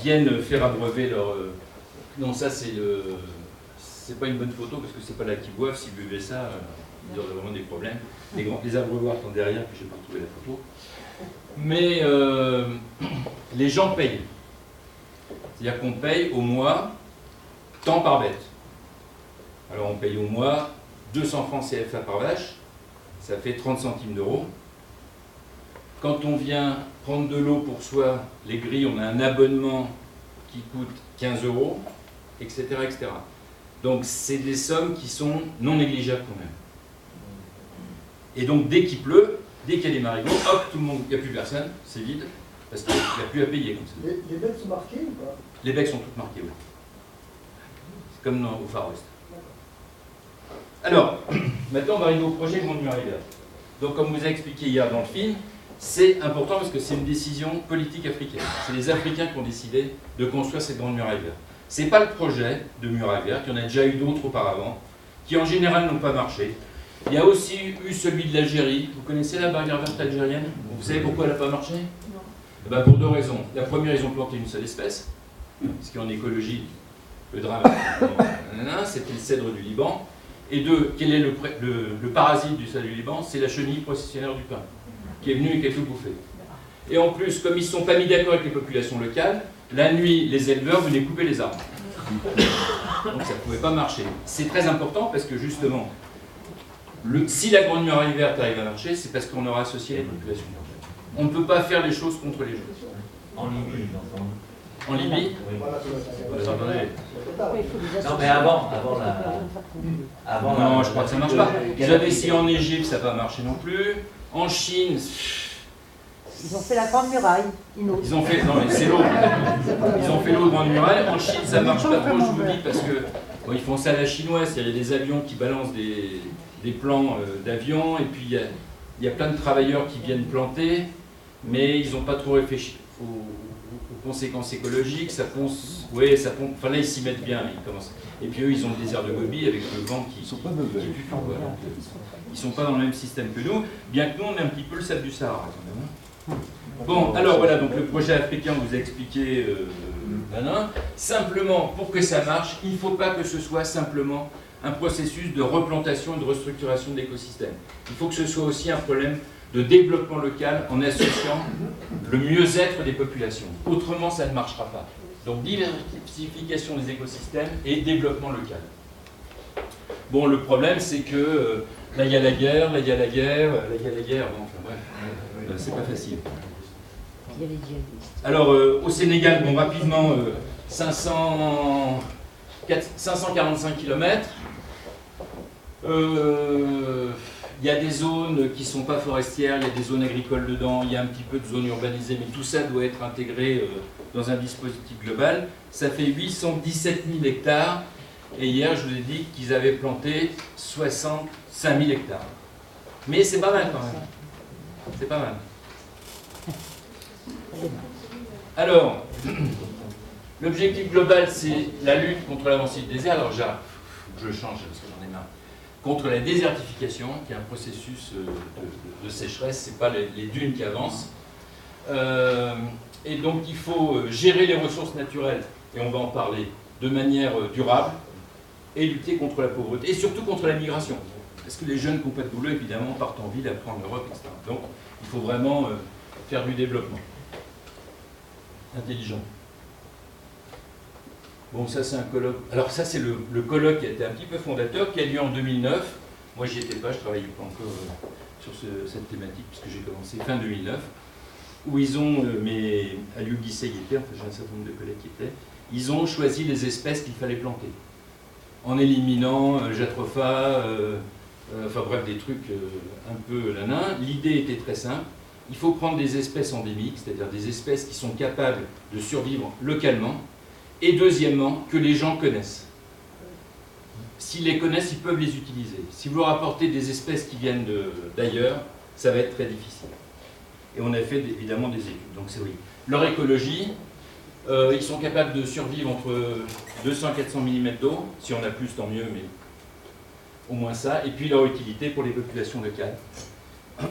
viennent faire abreuver leur... Non, ça c'est le... C'est pas une bonne photo parce que c'est pas là qu'ils boivent. S'ils buvaient ça, ils auraient vraiment des problèmes. Les abreuvoirs sont derrière, puis j'ai pas retrouvé la photo. Mais les gens payent. C'est-à-dire qu'on paye au mois tant par bête. Alors on paye au mois 200 francs CFA par vache, ça fait 30 centimes d'euros. Quand on vient prendre de l'eau pour soi, les grilles, on a un abonnement qui coûte 15 euros, etc., etc. Donc c'est des sommes qui sont non négligeables quand même. Et donc dès qu'il pleut, dès qu'il y a des marigots, hop, tout le monde, il n'y a plus personne, c'est vide, parce qu'il n'y a plus à payer comme ça. Les becs sont marqués ou pas? Les becs sont toutes marquées, oui. C'est comme au Far West. Alors, maintenant on va arriver au projet Grande Muraille Verte. Donc comme vous a expliqué hier dans le film, c'est important parce que c'est une décision politique africaine. C'est les Africains qui ont décidé de construire cette Grande Muraille Verte. Ce n'est pas le projet de Muraille Verte, il y en a déjà eu d'autres auparavant, qui en général n'ont pas marché. Il y a aussi eu celui de l'Algérie. Vous connaissez la barrière verte algérienne? Vous savez pourquoi elle n'a pas marché? Eh bien, pour deux raisons. La première, ils ont planté une seule espèce, parce qu'en écologie, le drame, c'était le cèdre du Liban. Et deux, quel est le parasite du cèdre du Liban? C'est la chenille processionnaire du pain, qui est venue et qui a tout bouffé. Et en plus, comme ils ne se sont pas mis d'accord avec les populations locales, la nuit, les éleveurs venaient couper les arbres. Donc ça ne pouvait pas marcher. C'est très important parce que justement, si la Grande Muraille Verte arrive à marcher, c'est parce qu'on aura associé les populations. On ne peut pas faire les choses contre les gens. En Libye, En Libye? Oui. Attendez. Non, mais avant Non, je crois que ça ne marche pas. Vous avez essayé en Égypte, ça n'a pas marché non plus. En Chine... Ils ont fait la Grande Muraille, ils ont fait, non mais c'est l'eau. Ils ont fait l'eau Grande Muraille. En Chine, ça ne marche pas trop, je vous le dis, parce que bon, ils font ça à la chinoise. Il y a des avions qui balancent des plans d'avions, et puis il y a plein de travailleurs qui viennent planter, mais ils n'ont pas trop réfléchi aux conséquences écologiques. Ça ponce, oui, ça ponce. Enfin là, ils s'y mettent bien. Ils commencent. Et puis eux, ils ont le désert de Gobi avec le vent qui pue. Voilà. Ils ne sont pas dans le même système que nous, bien que nous, on est un petit peu le sable du Sahara quand même. Bon, alors voilà, donc le projet africain, on vous a expliqué, simplement, pour que ça marche, il ne faut pas que ce soit simplement un processus de replantation et de restructuration de l'écosystème. Il faut que ce soit aussi un problème de développement local en associant le mieux-être des populations. Autrement, ça ne marchera pas. Donc, diversification des écosystèmes et développement local. Bon, le problème, c'est que là, il y a la guerre, là, il y a la guerre, là, il y a la guerre. Bon, enfin, bref, c'est pas facile. Il y a les djihadistes. Alors, au Sénégal, bon, rapidement, 545 km. Il y a des zones qui ne sont pas forestières, il y a des zones agricoles dedans, il y a un petit peu de zones urbanisées, mais tout ça doit être intégré dans un dispositif global. Ça fait 817 000 hectares, et hier je vous ai dit qu'ils avaient planté 65 000 hectares. Mais c'est pas mal quand même. C'est pas mal. Alors, l'objectif global, c'est la lutte contre l'avancée du désert. Alors, je change parce que j'en ai marre. Contre la désertification, qui est un processus de sécheresse, ce n'est pas les dunes qui avancent. Et donc, il faut gérer les ressources naturelles, et on va en parler, de manière durable, et lutter contre la pauvreté, et surtout contre la migration. Parce que les jeunes qui n'ont pas de boulot, évidemment, partent en ville, après en Europe, etc. Donc, il faut vraiment faire du développement intelligent. Bon, ça c'est un colloque. Alors ça c'est le colloque qui a été un petit peu fondateur, qui a lieu en 2009. Moi j'y étais pas, je travaillais pas encore sur cette thématique, puisque j'ai commencé fin 2009, où ils ont, mais Aliou Guisset y était, enfin j'ai un certain nombre de collègues qui étaient, ils ont choisi les espèces qu'il fallait planter, en éliminant Jatropha, enfin bref, des trucs un peu nanin. L'idée était très simple. Il faut prendre des espèces endémiques, c'est-à-dire des espèces qui sont capables de survivre localement, et deuxièmement, que les gens connaissent. S'ils les connaissent, ils peuvent les utiliser. Si vous leur apportez des espèces qui viennent d'ailleurs, ça va être très difficile. Et on a fait évidemment des études, donc c'est oui. Leur écologie, ils sont capables de survivre entre 200 et 400 mm d'eau, si on a plus tant mieux, mais au moins ça, et puis leur utilité pour les populations locales.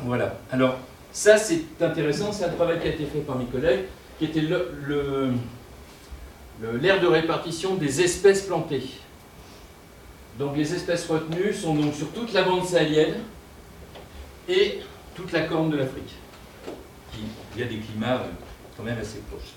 Voilà. Alors, ça c'est intéressant, c'est un travail qui a été fait par mes collègues, qui était l'aire de répartition des espèces plantées. Donc les espèces retenues sont donc sur toute la bande sahélienne et toute la corne de l'Afrique. Il y a des climats quand même assez proches.